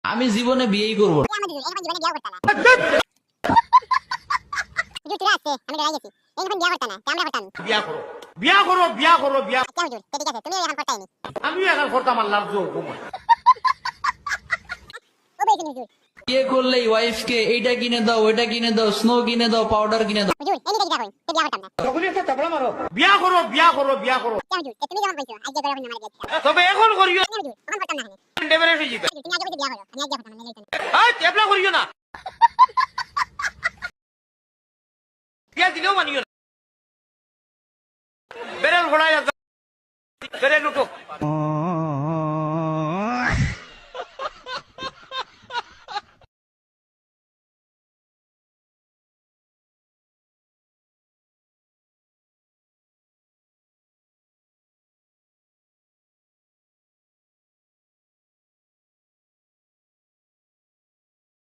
আমি জীবনে বিয়েই করব না। বিয়া করো বিয়া করো বিয়া করো বিয়া আমিও এখন করতাম আল্লাহ বিয়ে করলেই ওয়াইফকে এইটা কিনে দাও, ওইটা কিনে দাও, স্নো কিনে দাও, পাউডার কিনে দাও। বিয়া করো বিয়া করো বিয়া করো তবে এখন করিও ডেভেলপ হয়ে যেতে টেবলা করিও না বিয়া দিলেও মানিও না বেরেল ঘোড়ায় বেরেল উঠো